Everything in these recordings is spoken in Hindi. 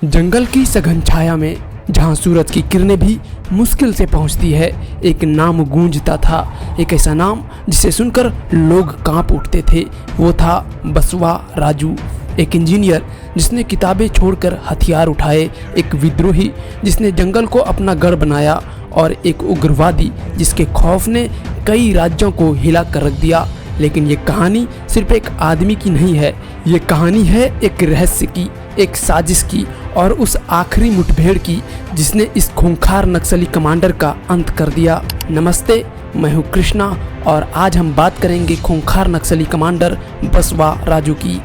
जंगल की सघन छाया में जहां सूरज की किरणें भी मुश्किल से पहुंचती है, एक नाम गूंजता था। एक ऐसा नाम जिसे सुनकर लोग कांप उठते थे। वो था बसवा राजू। एक इंजीनियर जिसने किताबें छोड़कर हथियार उठाए, एक विद्रोही जिसने जंगल को अपना गढ़ बनाया, और एक उग्रवादी जिसके खौफ ने कई राज्यों को हिला कर रख दिया। लेकिन ये कहानी सिर्फ एक आदमी की नहीं है, ये कहानी है एक रहस्य की, एक साजिश की, और उस आखिरी मुठभेड़ की जिसने इस खूंखार नक्सली कमांडर का अंत कर दिया। नमस्ते, मैं हूँ कृष्णा और आज हम बात करेंगे खूंखार नक्सली कमांडर बसवा राजू की।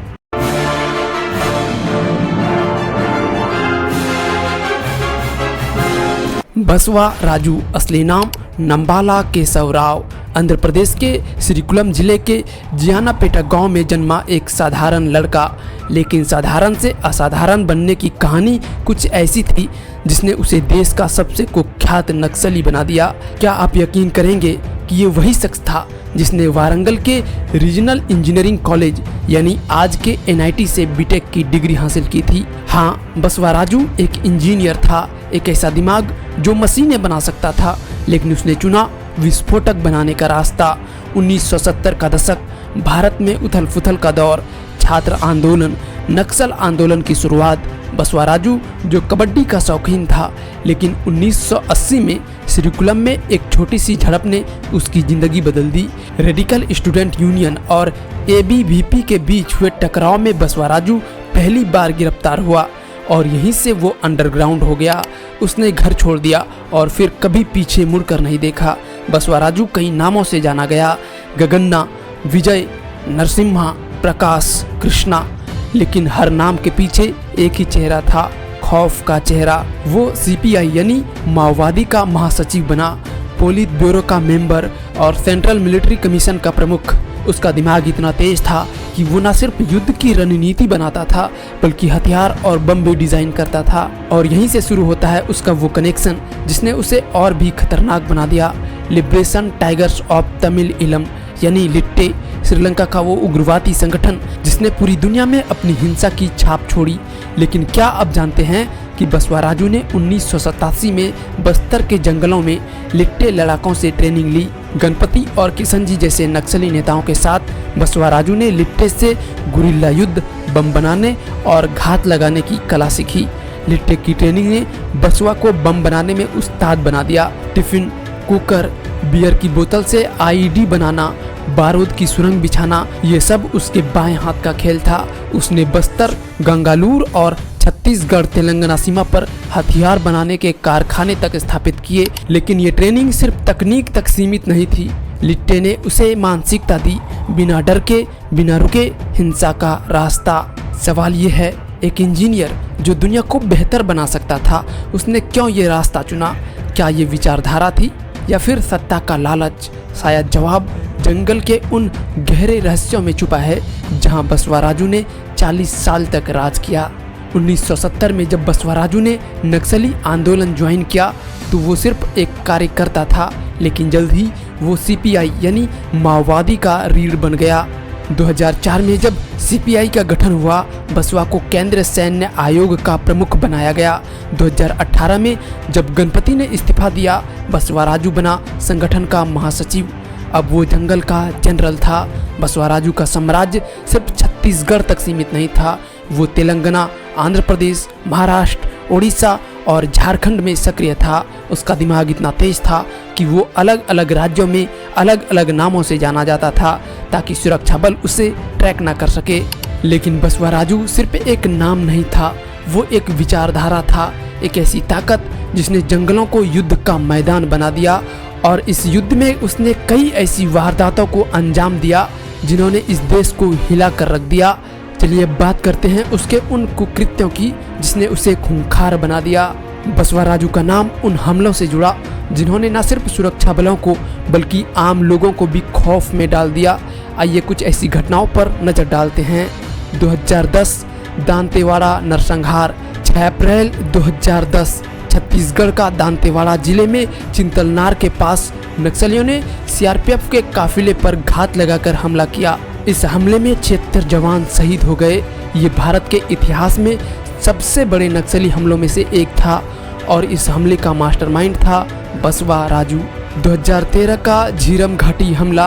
बसवा राजू असली नाम नंबाला केशव राव, आंध्र प्रदेश के श्रीकुलम जिले के जियानापेटा गांव में जन्मा एक साधारण लड़का। लेकिन साधारण से असाधारण बनने की कहानी कुछ ऐसी थी जिसने उसे देश का सबसे कुख्यात नक्सली बना दिया। क्या आप यकीन करेंगे कि ये वही शख्स था जिसने वारंगल के रीजनल इंजीनियरिंग कॉलेज यानी आज के NIT से बीटेक की डिग्री हासिल की थी। हाँ, बसवा राजू एक इंजीनियर था, एक ऐसा दिमाग जो मशीनें बना सकता था, लेकिन उसने चुना विस्फोटक बनाने का रास्ता। 1970 का दशक, भारत में उथल पुथल का दौर, छात्र आंदोलन, नक्सल आंदोलन की शुरुआत। बसवा राजू जो कबड्डी का शौकीन था, लेकिन 1980 में श्रीकुलम में एक छोटी सी झड़प ने उसकी ज़िंदगी बदल दी। रेडिकल स्टूडेंट यूनियन और ABVP के बीच हुए टकराव में बसवा राजू पहली बार गिरफ्तार हुआ और यहीं से वो अंडरग्राउंड हो गया। उसने घर छोड़ दिया और फिर कभी पीछे मुड़कर नहीं देखा। बसवा राजू कई नामों से जाना गया, गगन्ना, विजय, नरसिम्हा, प्रकाश, कृष्णा, लेकिन हर नाम के पीछे एक ही चेहरा था, खौफ का चेहरा। वो CPI यानी माओवादी का महासचिव बना, पोलित ब्यूरो का मेंबर और सेंट्रल मिलिट्री कमीशन का प्रमुख। उसका दिमाग इतना तेज था कि वो न सिर्फ युद्ध की रणनीति बनाता था बल्कि हथियार और बम भी डिजाइन करता था। और यहीं से शुरू होता है उसका वो कनेक्शन जिसने उसे और भी खतरनाक बना दिया। लिबरेशन टाइगर्स ऑफ तमिल इलम यानी लिट्टे, श्रीलंका का वो उग्रवादी संगठन जिसने पूरी दुनिया में अपनी हिंसा की छाप छोड़ी। लेकिन क्या आप जानते हैं कि बसवा राजू ने 1987 में बस्तर के जंगलों में लिट्टे लड़ाकों से ट्रेनिंग ली। गणपति और किशन जी जैसे नक्सली नेताओं के साथ बसवा राजू ने लिट्टे से गुरिल्ला युद्ध, बम बनाने और घात लगाने की कला सीखी। लिट्टे की ट्रेनिंग ने बसवा को बम बनाने में उस्ताद बना दिया। टिफिन, कुकर, बियर की बोतल से IED बनाना, बारूद की सुरंग बिछाना, ये सब उसके बाएं हाथ का खेल था। उसने बस्तर, गंगालूर और छत्तीसगढ़ तेलंगाना सीमा पर हथियार बनाने के कारखाने तक स्थापित किए। लेकिन ये ट्रेनिंग सिर्फ तकनीक तक सीमित नहीं थी, लिट्टे ने उसे मानसिकता दी, बिना डर के, बिना रुके हिंसा का रास्ता। सवाल ये है, एक इंजीनियर जो दुनिया को बेहतर बना सकता था, उसने क्यों ये रास्ता चुना? क्या ये विचारधारा थी या फिर सत्ता का लालच? शायद जवाब जंगल के उन गहरे रहस्यों में छुपा है जहां बसवा राजू ने 40 साल तक राज किया। 1970 में जब बसवा राजू ने नक्सली आंदोलन ज्वाइन किया तो वो सिर्फ एक कार्यकर्ता था, लेकिन जल्द ही वो CPI यानी माओवादी का रीढ़ बन गया। 2004 में जब CPI का गठन हुआ, बसवा को केंद्रीय सैन्य आयोग का प्रमुख बनाया गया। 2018 में जब गणपति ने इस्तीफा दिया, बसवा राजू बना संगठन का महासचिव। अब वो जंगल का जनरल था। बसवा राजू का साम्राज्य सिर्फ छत्तीसगढ़ तक सीमित नहीं था, वो तेलंगाना, आंध्र प्रदेश, महाराष्ट्र, उड़ीसा और झारखंड में सक्रिय था। उसका दिमाग इतना तेज था कि वो अलग अलग राज्यों में अलग अलग नामों से जाना जाता था ताकि सुरक्षा बल उसे ट्रैक ना कर सके। लेकिन बसवा राजू सिर्फ एक नाम नहीं था, वो एक विचारधारा था, एक ऐसी ताकत जिसने जंगलों को युद्ध का मैदान बना दिया। और इस युद्ध में उसने कई ऐसी वारदातों को अंजाम दिया जिन्होंने इस देश को हिला कर रख दिया। चलिए बात करते हैं उसके उन कुकृत्यों की जिसने उसे खूंखार बना दिया। बसवा राजू का नाम उन हमलों से जुड़ा जिन्होंने न सिर्फ सुरक्षा बलों को बल्कि आम लोगों को भी खौफ में डाल दिया। आइए कुछ ऐसी घटनाओं पर नजर डालते हैं। 2010 दांतेवाड़ा नरसंहार। 6 अप्रैल 2010 छत्तीसगढ़ का दांतेवाड़ा जिले में चिंतलनार के पास नक्सलियों ने CRPF के काफिले पर घात लगाकर हमला किया। इस हमले में 76 जवान शहीद हो गए। ये भारत के इतिहास में सबसे बड़े नक्सली हमलों में से एक था और इस हमले का मास्टरमाइंड था बसवा राजू। 2013 का झीरम घाटी हमला।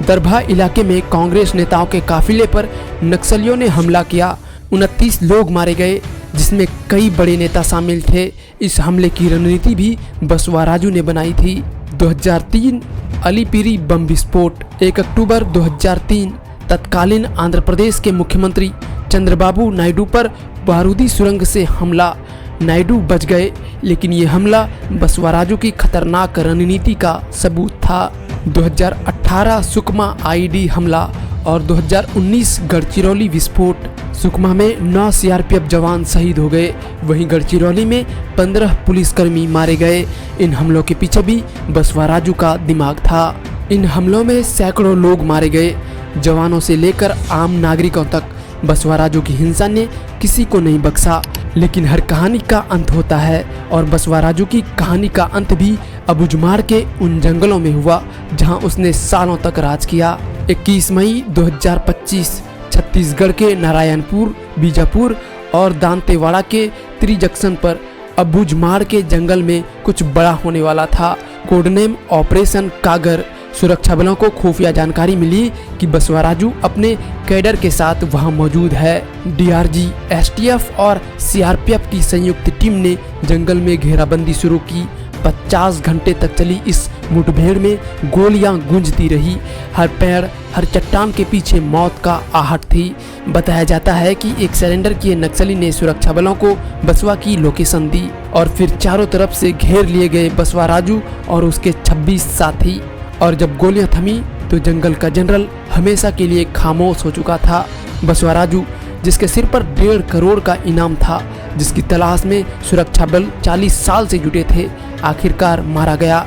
दरभा इलाके में कांग्रेस नेताओं के काफिले पर नक्सलियों ने हमला किया। 29 लोग मारे गए, जिसमें कई बड़े नेता शामिल थे। इस हमले की रणनीति भी बसवा राजू ने बनाई थी। 2003 अलीपीरी बम विस्फोट। 1 अक्टूबर 2003 तत्कालीन आंध्र प्रदेश के मुख्यमंत्री चंद्रबाबू नायडू पर बारूदी सुरंग से हमला। नायडू बच गए, लेकिन ये हमला बसवा राजू की खतरनाक रणनीति का सबूत था। 2018 सुकमा आईडी हमला और 2019 गढ़चिरौली विस्फोट। सुकमा में 9 सीआरपीएफ जवान शहीद हो गए, वहीं गढ़चिरौली में 15 पुलिसकर्मी मारे गए। इन हमलों के पीछे भी बसवा राजू का दिमाग था। इन हमलों में सैकड़ों लोग मारे गए, जवानों से लेकर आम नागरिकों तक। बसवा राजू की हिंसा ने किसी को नहीं बख्शा, लेकिन हर कहानी का अंत होता है और बसवा राजू की कहानी का अंत भी अबुझमाड़ के उन जंगलों में हुआ जहां उसने सालों तक राज किया। 21 मई 2025 छत्तीसगढ़ के नारायणपुर, बीजापुर और दांतेवाड़ा के त्रिजंक्शन पर अबुझमाड़ के जंगल में कुछ बड़ा होने वाला था। कोडनेम ऑपरेशन कागर। सुरक्षा बलों को खुफिया जानकारी मिली कि बसवा राजू अपने कैडर के साथ वहां मौजूद है। डीआरजी, एसटीएफ और सीआरपीएफ की संयुक्त टीम ने जंगल में घेराबंदी शुरू की। 50 घंटे तक चली इस मुठभेड़ में गोलियां गूंजती रही। हर पेड़, हर चट्टान के पीछे मौत का आहट थी। बताया जाता है कि एक सरेंडर किए नक्सली ने सुरक्षा बलों को बसवा की लोकेशन दी और फिर चारों तरफ से घेर लिए गए बसवा राजू और उसके 26 साथी। और जब गोलियां थमी तो जंगल का जनरल हमेशा के लिए खामोश हो चुका था। बसवा राजू, जिसके सिर पर 1.5 करोड़ का इनाम था, जिसकी तलाश में सुरक्षा बल 40 साल से जुटे थे, आखिरकार मारा गया।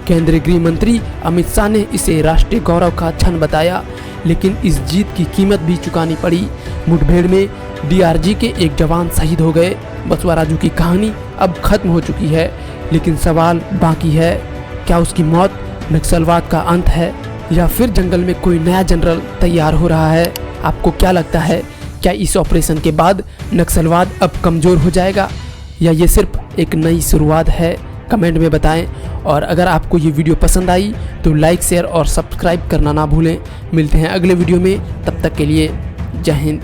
केंद्रीय गृह मंत्री अमित शाह ने इसे राष्ट्रीय गौरव का क्षण बताया, लेकिन इस जीत की कीमत भी चुकानी पड़ी। मुठभेड़ में डीआरजी के एक जवान शहीद हो गए। बसवा राजू की कहानी अब खत्म हो चुकी है, लेकिन सवाल बाकी है, क्या उसकी मौत नक्सलवाद का अंत है या फिर जंगल में कोई नया जनरल तैयार हो रहा है? आपको क्या लगता है, क्या इस ऑपरेशन के बाद नक्सलवाद अब कमज़ोर हो जाएगा या ये सिर्फ एक नई शुरुआत है? कमेंट में बताएं। और अगर आपको ये वीडियो पसंद आई तो लाइक, शेयर और सब्सक्राइब करना ना भूलें। मिलते हैं अगले वीडियो में, तब तक के लिए जय हिंद।